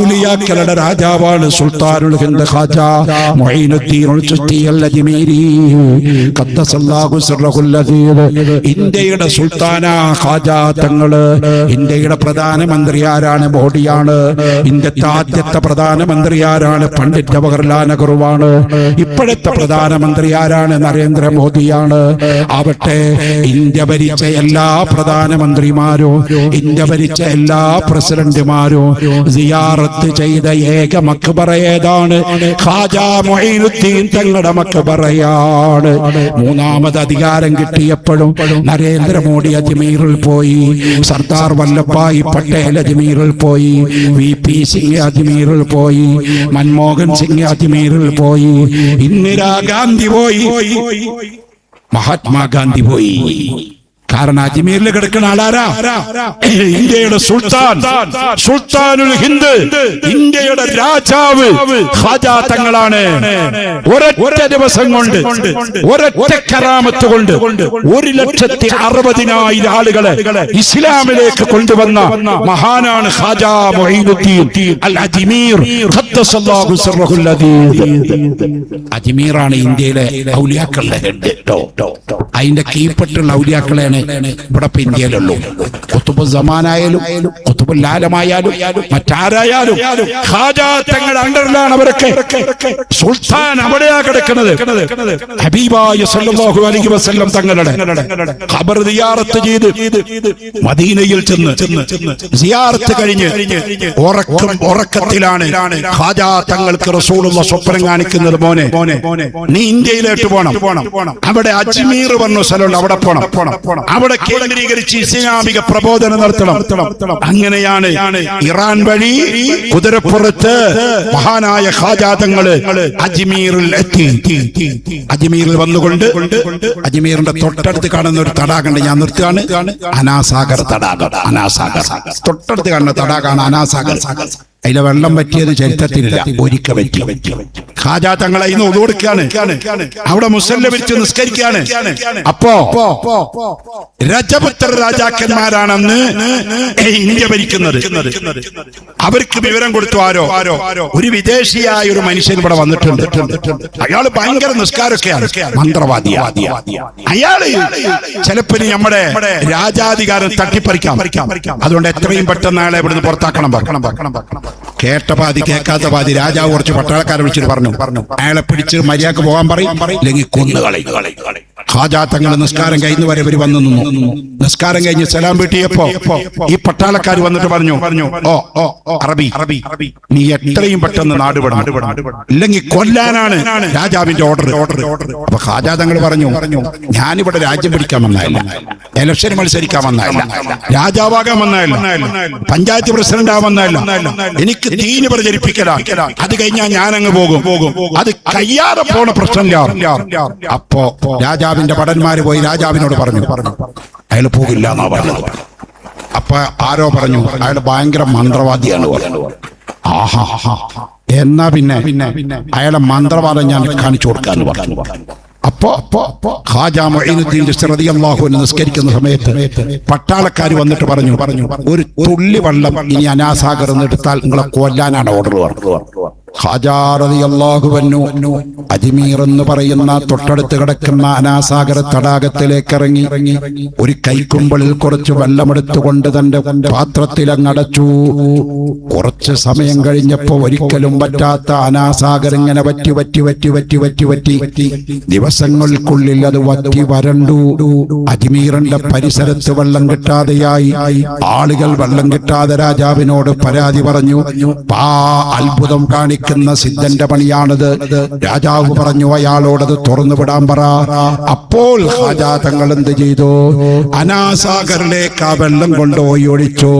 ഔലിയാക്കളുടെ രാജാവാണ് സുൽത്താനുൽ ഹിന്ദ് ഖാജ മുഈനുദ്ദീൻ ചിശ്തി അൽ-അജ്മീരി ഖദ്ദസല്ലാഹു സിർറഹുൽ അസീദ്. ഇന്ത്യയുടെ സുൽത്താന ഖാജ തങ്ങള്. ഇന്ത്യയുടെ പ്രധാനമന്ത്രി ആരാണ്? മോഡിയാണ്. ഇന്ത്യത്തെ ആദ്യത്തെ പ്രധാനമന്ത്രി ആരാണ്? പണ്ഡിറ്റ് ജവഹർലാൽ നെഹ്റുവാണ്. ഇപ്പോഴത്തെ പ്രധാനമന്ത്രി ആരാണ്? നരേന്ദ്രമോദിയാണ്. ആവട്ടെ, ഇന്ത്യ ഭരിച്ച എല്ലാ പ്രധാനമന്ത്രിമാരും, ഇന്ത്യ ഭരിച്ച എല്ലാ പ്രസിഡന്റുമാരും സിയാറത്ത് ചെയ്ത ഏക മക്ബറ ഏതാണ്? ഖാജാ മുഈനുദ്ദീൻ തങ്ങളുടെ മക്ബറയാണ്. മൂന്നാമത് അധികാരം കിട്ടിയപ്പോഴും നരേന്ദ്രമോദി അജ്മീറിൽ പോയി, സർദാർ വല്ലഭായ് പട്ടേൽ അജ്മീറിൽ പോയി, VP സിംഗ് അജ്മീറിൽ പോയി, മൻമോഹൻ സിംഗ് അജ്മീറിൽ പോയി, ഇന്ദിരാഗാന്ധി പോയി, മഹാത്മാഗാന്ധി പോയി. കാരണം അജ്മീറിൽ കിടക്കുന്ന ആളാരാ? ഇന്ത്യയുടെ സുൽത്താൻ, സുൽത്താനുൽ ഹിന്ദ്, ഇന്ത്യയുടെ രാജാവ് ഖാജ തങ്ങളാണ്. ഒരൊറ്റ ദിവസം കൊണ്ട്, ഒരൊറ്റ കറാമത്ത് കൊണ്ട് 1,60,000 ആളുകളെ ഇസ്ലാമിലേക്ക് കൊണ്ടുവന്ന മഹാനാണ് ഖാജ മുഈനുദ്ദീൻ അൽ അജ്മീർ ഖദ്ദസല്ലാഹു സിർറഹുൽ അസീദ്. അജ്മീറാണ് ഇന്ത്യയിലെ ഔലിയാക്കളുടെ ഹെഡ്. അതിന്റെ കീഴ്പ്പെട്ടുള്ള ഔലിയാക്കളെയാണ് ഇവിടെ ഇന്ത്യയിലുള്ളൂ. ഖുതുബുൽ സമാനായാലും ഖുതുബുൽ ആലമായാലും മറ്റാരായാലും ഖാജ തങ്ങളുടെ അണ്ടറിലാണ് അവരൊക്കെ. സുൽത്താൻ അവിടെയാ കിടക്കുന്നത്. ഹബീബായ സല്ലല്ലാഹു അലൈഹി വസല്ലം തങ്ങളുടെ ഖബർ സിയാറത്ത് ചെയ്ത് മദീനയിൽ ചെന്ന് സിയാറത്ത് കഴിഞ്ഞ് ഉറക്കത്തിലാണ് ഖാജ തങ്ങൾക്ക് റസൂലുള്ളാഹി സ്വപ്നം കാണിക്കുന്നത്, മോനെ നീ ഇന്ത്യയിലേക്ക് പോണം, അവിടെ അജ്മീർ പറഞ്ഞ സ്ഥലമുണ്ട്, അവിടെ പോണം, അവിടെ കേന്ദ്രീകരിച്ച് ഇസ്ലാമിക പ്രബോധനം നടത്തണം. അങ്ങനെയാണ് ഇറാൻ വഴി കുതിരപ്പുറത്ത് മഹാനായ ഖാജ തങ്ങള് അജ്മീറിൽ എത്തി. അജ്മീറിൽ വന്നുകൊണ്ട് അജ്മീറിന്റെ തൊട്ടടുത്ത് കാണുന്ന ഒരു തടാകണ്ട്, ഞാൻ നിർത്തുകയാണ്, അനാസാഗർ തടാകം. അനാസാഗർ തൊട്ടടുത്ത് കാണുന്ന തടാകമാണ് അനാസാഗർ. അതിലെ വെള്ളം പറ്റിയത് ചരിത്രത്തിലില്ല, ഒരിക്കൽ പറ്റി. ഖാജ തങ്ങളെ ഇന്ന് ഒതു കൊടുക്കുകയാണ്, അവിടെ മുസല്ല വിരിച്ച് നിസ്കരിക്കുകയാണ്. അപ്പോ രജപുത്ര രാജാക്കന്മാരാണെന്ന് ഇന്ത്യ ഭരിക്കുന്നത്. അവർക്ക് വിവരം കൊടുത്തു ആരോ, ഒരു വിദേശിയായ ഒരു മനുഷ്യൻ ഇവിടെ വന്നിട്ടുണ്ട്. അയാള് ഭയങ്കര നിസ്കാരമൊക്കെയാണ്, മന്ത്രവാദിയാണ്. അയാള് ചിലപ്പോ നമ്മുടെ രാജാധികാരം തട്ടിപ്പറിക്കാം, അതുകൊണ്ട് എത്രയും പെട്ടെന്ന് അയാളെ ഇവിടുന്ന് പുറത്താക്കണം. കേട്ട പാതി കേൾക്കാത്ത പാതി. രാജാവ് കുറച്ച് പട്ടാളക്കാരെ വിളിച്ചിട്ട് പറഞ്ഞു, അയാളെ പിടിച്ച് മര്യാദക്ക് പോകാൻ പറയും, ഇല്ലെങ്കിൽ കൊന്നുകളി. ഖാജ തങ്ങൾ നിസ്കാരം കഴിഞ്ഞ വരെ ഇവർ വന്നു നിന്നു. നിസ്കാരം കഴിഞ്ഞ് സലാം വീട്ടിയപ്പോ ഈ പട്ടാളക്കാർ വന്നിട്ട് പറഞ്ഞു, ഓ അറബി, നീ എത്രയും പെട്ടെന്ന് നാട് വിടണം, ഇല്ലെങ്കിൽ കൊല്ലാനാണ് രാജാവിന്റെ ഓർഡർ. അപ്പൊ ഖാജ തങ്ങൾ പറഞ്ഞു, ഞാനിവിടെ രാജ്യം പിടിക്കാൻ വന്നതല്ല, ഇലക്ഷൻ മത്സരിക്കാൻ വന്നതല്ല, രാജാവാകാൻ വന്നതല്ല, പഞ്ചായത്ത് പ്രസിഡന്റ് ആവാൻ വന്നതല്ല, എനിക്ക് ദീന് പ്രചരിപ്പിക്കലാണ്. അത് കഴിഞ്ഞാൽ ഞാനങ്ങ് പോകും, അത് കയ്യാറെ പോണ പ്രശ്നമില്ല. അപ്പോ രാജാവിന്റെ ഭടന്മാര് പോയി രാജാവിനോട് പറഞ്ഞു, അയാൾ പോകില്ല എന്നാ പറഞ്ഞത്. അപ്പൊ ആരോ പറഞ്ഞു, അയാൾ ഭയങ്കര മന്ത്രവാദിയാണ്. ആഹാ, എന്നാ പിന്നെ അയാളെ മന്ത്രവാദം ഞാൻ കാണിച്ചു കൊടുക്കാന്ന് പറഞ്ഞു. അപ്പോ ഖാജ മുഈനുദ്ദീൻ ചിശ്തി റളിയല്ലാഹു അൻഹു നിസ്കരിക്കുന്ന സമയത്ത് പട്ടാളക്കാർ വന്നിട്ട് പറഞ്ഞു, ഒരു തുള്ളി വെള്ളം ഇനി അനാസാഗർ എടുത്താൽ നിങ്ങളെ കൊല്ലാനാണ് ഓർഡർ പറഞ്ഞത്. ഖാജ റളിയല്ലാഹു അൻഹു അജ്മീർ എന്ന് പറയുന്ന തൊട്ടടുത്ത് കിടക്കുന്ന അനാസാഗർ തടാകത്തിലേക്ക് ഇറങ്ങി ഒരു കൈക്കുമ്പിളിൽ കുറച്ച് വെള്ളമെടുത്തുകൊണ്ട് തന്റെ പാത്രത്തിൽ അങ്ങടച്ചു. കുറച്ച് സമയം കഴിഞ്ഞപ്പോ ഒരിക്കലും പറ്റാത്ത അനാസാഗർ ഇങ്ങനെ വറ്റി ദിവസങ്ങൾക്കുള്ളിൽ അത് വറ്റി വരണ്ടു. അജ്മീറിന്റെ പരിസരത്ത് വെള്ളം കിട്ടാതെയായി. ആളുകൾ വെള്ളം കിട്ടാതെ രാജാവിനോട് പരാതി പറഞ്ഞു. അത്ഭുതം കാണിക്കുന്ന സിദ്ധന്റെ പണിയാണിത്. രാജാവ് പറഞ്ഞു, അയാളോടത് തുറന്നു വിടാൻ പറ. അപ്പോൾ ഖാജ തങ്ങൾ എന്ത് ചെയ്തു? അനാസാഗറിലേക്ക് ആ വെള്ളം കൊണ്ടുപോയി ഒഴിച്ചു.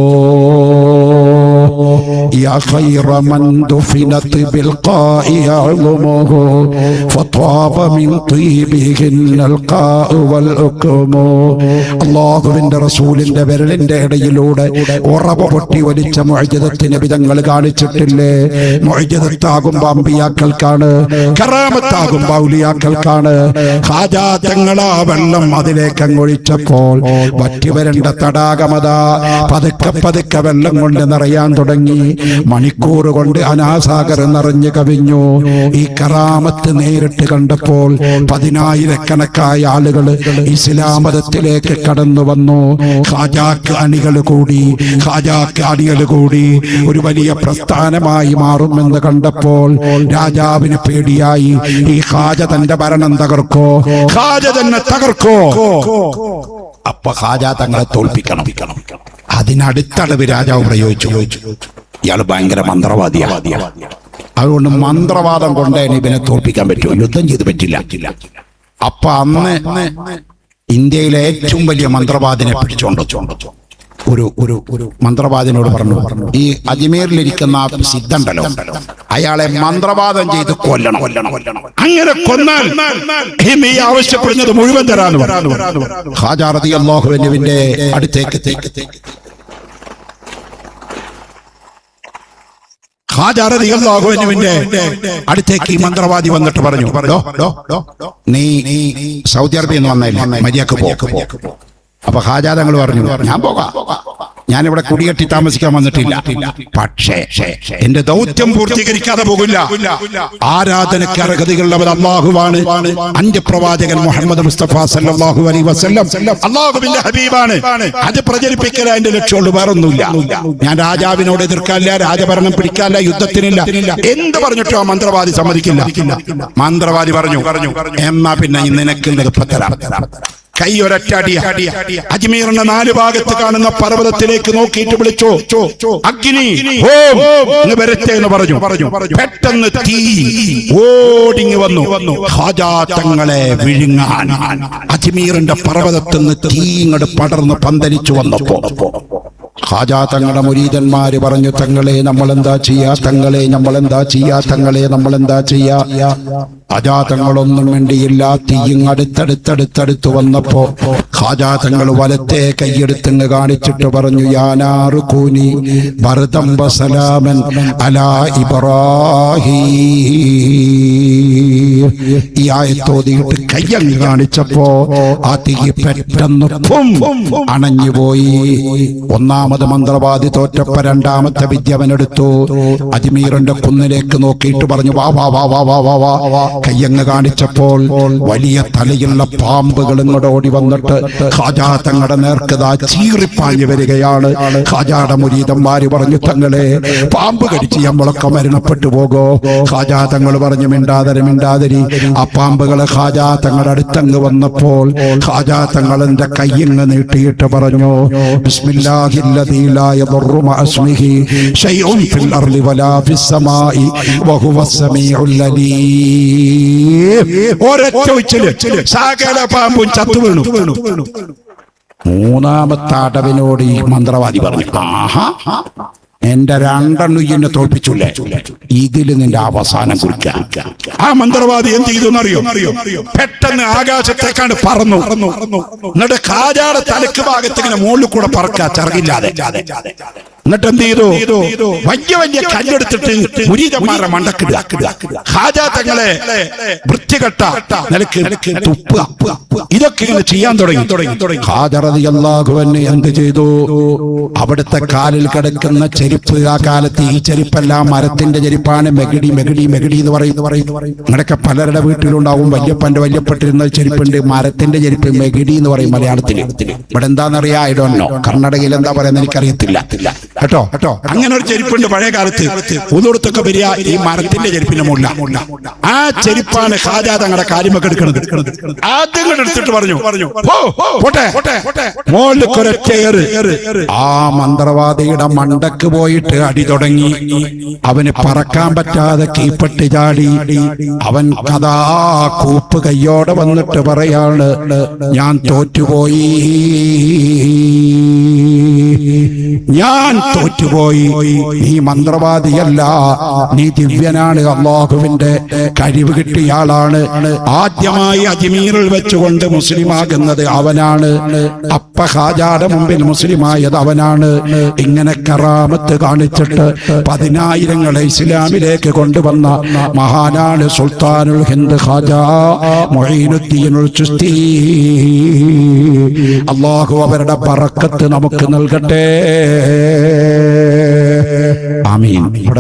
യാ ഖൈറ മൻ ദുഫിനത് ബിൽഖാഇ യഅ്ലുമുഹു ഫത്വാബ മിൻ തീബിഹിന്നൽ ഖാഉ വൽ ഉഖ്മു. അല്ലാഹുവിന്റെ റസൂലിന്റെ വിരലിന്റെ ഇടയിലൂടെ ഉറവ പൊട്ടി ഒലിച്ച മുഅ്ജിസത്ത് നബി തങ്ങൾ കാണിച്ചിട്ടില്ലേ? മുഅ്ജിസത്താകുമ്പോ അമ്പിയാക്കൾക്കാണ്, കറാമത്താകുമ്പോ ഔലിയാക്കൾക്കാണ്. ഖാജ തങ്ങൾ ആ വെള്ളം അതിലേക്ക് അങ്ങൊഴിച്ചപ്പോൾ വറ്റി വരേണ്ട തടാകമതാ പതുക്കെ വെള്ളം കൊണ്ട് നിറയാൻ തുടങ്ങി. തുടങ്ങി. മണിക്കൂർ കൊണ്ട് അനാസാഗർ നിറഞ്ഞു കവിഞ്ഞു. ഈ കറാമത്ത് നേരിട്ട് കണ്ടപ്പോൾ 10,000-കണക്കായ ആളുകൾ ഇസ്ലാം മതത്തിലേക്ക് കടന്നു വന്നു. ഖാജാക്ക് അണികൾ കൂടി ഒരു വലിയ പ്രസ്ഥാനമായി മാറുമെന്ന് കണ്ടപ്പോൾ രാജാവിന് പേടിയായി. ഈ ഖാജ തന്റെ ഭരണം തകർക്കോ, ഖാജ തന്നെ തകർക്കോ. അപ്പൊ ഖാജ തങ്ങളെ തോൽപ്പിക്കണം. അതിനടുത്തളവ് രാജാവ് പ്രയോഗിച്ചു. ഇയാൾ ഭയങ്കര മന്ത്രവാദിയാണ്. അതുകൊണ്ട് മന്ത്രവാദം കൊണ്ടേ ഇവനെ തോൽപ്പിക്കാൻ പറ്റുമോ? യുദ്ധം ചെയ്ത് പറ്റില്ല. അപ്പൊ അന്ന് ഇന്ത്യയിലെ ഏറ്റവും വലിയ മന്ത്രവാദിനെ പിടിച്ചോണ്ടോ ഒരു മന്ത്രവാദിനോട് പറഞ്ഞു, ഈ അജ്മീറിലിരിക്കുന്ന സിദ്ധണ്ടല്ലോ, അയാളെ മന്ത്രവാദം ചെയ്ത് കൊല്ലണം. അങ്ങനെ കൊന്നാൽ ഈ ആവശ്യപ്പെടുന്നത് മുഴുവൻ തരാന്ന് പറഞ്ഞു. ഖാജ റളിയല്ലാഹു അൻഹുവിന്റെ അടുത്തേക്ക് അടുത്തേക്ക് ഈ മന്ത്രവാദി വന്നിട്ട് പറഞ്ഞു, നീ സൗദി അറേബ്യയിൽ നിന്ന് വന്നല്ലേ, മര്യാദക്ക് പോ. അപ്പൊ ഖാജ തങ്ങൾ പറഞ്ഞു, ഞാൻ പോകാം, ഞാനിവിടെ കുടികെട്ടി താമസിക്കാൻ വന്നിട്ടില്ല. പക്ഷേ എന്റെ ദൗത്യം പൂർത്തീകരിക്കാതെ പോകില്ല. ആരാധനയ്ക്ക് അർഹതയുള്ളവർ അല്ലാഹുവാണ്. അന്ത്യപ്രവാചകൻ മുഹമ്മദ് മുസ്തഫ സല്ലല്ലാഹു അലൈഹി വസല്ലം അല്ലാഹുവിന്റെ ഹബീബാണ്. അത് പ്രചരിപ്പിക്കല എന്റെ ലക്ഷ്യമുള്ളൂ, വേറൊന്നുമില്ല. ഞാൻ രാജാവിനോട് എതിർക്കാനില്ല, രാജഭരണം പിടിക്കാനില്ല, യുദ്ധത്തിനില്ല. എന്ത് പറഞ്ഞിട്ടോ ആ മന്ത്രവാദി സമ്മതിക്കില്ല. മന്ത്രവാദി പറഞ്ഞു, എന്നാ പിന്നെ നിനക്ക് നിർപ്പത്തരാം. കൈ ഒരറ്റടി അജ്മീറിന്റെ 4 ഭാഗത്ത് കാണുന്ന പർവ്വതത്തിലേക്ക് നോക്കിയിട്ട് വിളിച്ചോ, അഗ്നി വരട്ടെ എന്ന് പറഞ്ഞു. പെട്ടെന്ന് തീ ഓടിങ്ങി വന്നു. ഖാജാ തങ്ങളെ വിഴുങ്ങാൻ അജ്മീറിന്റെ പർവ്വതത്തിൽ നിന്ന് തീ ഇങ്ങോട്ട് പടർന്ന് പന്തലിച്ചു വന്നപ്പോ ഖാജാ തങ്ങളുടെ മുരീദന്മാര് പറഞ്ഞു, തങ്ങളെ നമ്മളെന്താ ചെയ്യാ, തങ്ങളെ നമ്മളെന്താ ചെയ്യാ, തങ്ങളെ നമ്മളെന്താ ചെയ്യാ. ഖാജാ തങ്ങളൊന്നും വേണ്ടിയില്ല. തീയും അടുത്തടുത്തടുത്തടുത്ത് വന്നപ്പോ ഖാജാ തങ്ങൾ വലത്തെ കൈയെടുത്തങ്ങ് കാണിച്ചിട്ട് പറഞ്ഞു, യാനാറു കൂനി ബർദം വസലാമൻ അലാ ഇബ്രാഹീം. ഈ ആയത്തോതിയിട്ട് കയ്യങ്ങ് കാണിച്ചപ്പോ ആ തീ പെട്ടെന്ന് അണഞ്ഞുപോയി. ഒന്നാമത് മന്ത്രവാദി തോറ്റപ്പോ രണ്ടാമത്തെ വിദ്യവനെടുത്തു. അജ്മീറിന്റെ കുന്നിലേക്ക് നോക്കിയിട്ട് പറഞ്ഞു, വാ വാ വാ വാ വാ വാ വാ. കയ്യങ്ങ് കാണിച്ചപ്പോൾ വലിയ തലയുള്ള പാമ്പുകൾ ഇങ്ങോട്ട് ഓടി വന്നിട്ട് ഖാജാ തങ്ങളുടെ നേർക്കതാ ചീറിപ്പാഞ്ഞു വരികയാണ്. ഖാജായുടെ മുരീദന്മാര് പറഞ്ഞു, തങ്ങളെ പാമ്പ് കടിച്ച് നമ്മളൊക്കെ മരണപ്പെട്ടു പോകോ. ഖാജാ തങ്ങൾ പറഞ്ഞു, മിണ്ടാതിരി. ആ പാമ്പുകളെ ഖാജാ തങ്ങളുടെ അടുത്തങ്ങ് വന്നപ്പോൾ ഖാജാ തങ്ങൾ എന്റെ കയ്യങ്ങ് നീട്ടിയിട്ട് പറഞ്ഞു, ബിസ്മില്ലാഹില്ലദീ ലാ യദുറു മഅ ഇസ്മിഹി ശൈഉൻ ഫിൽ അർളി വലാ ഫിസ് സമാഇ വഹുവസ് സമീഉൽ അലീം. സകല പാമ്പും ചത്തു വീണു. മൂന്നാമത്തെ അടവിനോട് ഈ മന്ത്രവാദി പറഞ്ഞു, ആഹാ, എന്റെ 2 ഇന്നെ തോൽപ്പിച്ചില്ലേ, ഇതിൽ നിന്റെ അവസാനം കുറിക്കാം. ആ മന്ത്രവാദി എന്ത് ചെയ്തു എന്നറിയോ? പെട്ടെന്ന് ആകാശത്തേക്കാണ് പറന്നു. എന്നിട്ട് ഖാജായുടെ തലക്ക് ഭാഗത്ത് ഇങ്ങനെ മുകളിൽ കൂടെ പറക്കാ, ചിറകില്ലാതെ. എന്നിട്ട് എന്ത് ചെയ്തു? വലിയ കല്ലെടുത്തിട്ട് മുരീദന്മാരുടെ മണ്ടക്കിടുക. ഖാജാ തങ്ങളെ വൃത്തികെട്ട നിലക്ക് തുപ്പുക. ഇതൊക്കെ ഇങ്ങനെ ചെയ്യാൻ തുടങ്ങി. ഖാജ റളിയല്ലാഹു അൻഹു എന്ത് ചെയ്തു? അവിടുത്തെ കാലിൽ കിടക്കുന്ന ചെരുപ്പ്, ആ കാലത്ത് ഈ ചെരുപ്പെല്ലാം മരത്തിന്റെ ചെരുപ്പാണ്. മെഗടി എന്ന് പറയുന്നു. നിങ്ങളൊക്കെ പലരുടെ വീട്ടിലുണ്ടാവും. വല്യപ്പട്ടിരുന്ന ചെരുപ്പുണ്ട്, മരത്തിന്റെ ചെരുപ്പ്, മെഗടി എന്ന് പറയും മലയാളത്തിൽ. ഇവിടെ എന്താണെന്നറിയാം, ഐ ഡോണ്ട് നോ. കർണാടകയിൽ എന്താ പറയുന്നത് എനിക്കറിയത്തില്ല കേട്ടോ. അങ്ങനെ ഒരു ചെരുപ്പുണ്ട് പഴയ കാലത്ത്. ഉദൂർത്തൊക്കെ വരിക ഈ മരത്തിന്റെ ചെരുപ്പിന്റെ മുകളിൽ. ആ ചെരുപ്പാണ് ഖാജാ തങ്ങളുടെ കാര്യമൊക്കെ എടുക്കുന്നത്. ആദ്യം എടുത്തിട്ട് പറഞ്ഞു, ആ മന്ത്രവാദിയുടെ മണ്ടക്ക് പോയിട്ട് അടി തുടങ്ങി. അവന് പറക്കാൻ പറ്റാതെ കീപ്പട്ട് ചാടി. അവൻ കഥാ കൂപ്പ് കയ്യോടെ വന്നിട്ട് പറയാണ്, ഞാൻ തോറ്റുപോയി, നീ മന്ത്രവാദിയല്ല, നീ ദിവ്യനാണ്, അല്ലാഹുവിന്റെ കഴിവ് കിട്ടിയ ആളാണ്. ആദ്യമായി അജ്മീറിൽ വെച്ചുകൊണ്ട് മുസ്ലിമാകുന്നത് അവനാണ്. അപ്പ ഖാജായുടെ മുമ്പിൽ മുസ്ലിമായത് അവനാണ്. ഇങ്ങനെ കറാമത്ത് കാണിച്ചിട്ട് 10,000 ഇസ്ലാമിലേക്ക് കൊണ്ടുവന്ന മഹാനാണ് സുൽത്താനുൽ ഹിന്ദ് ഖാജാ മുഈനുദ്ദീനുൽ ചിശ്തി. അല്ലാഹു അവരുടെ ബറക്കത്ത് നമുക്ക് നൽകട്ടെ. ആമീൻ. ഇവിടെ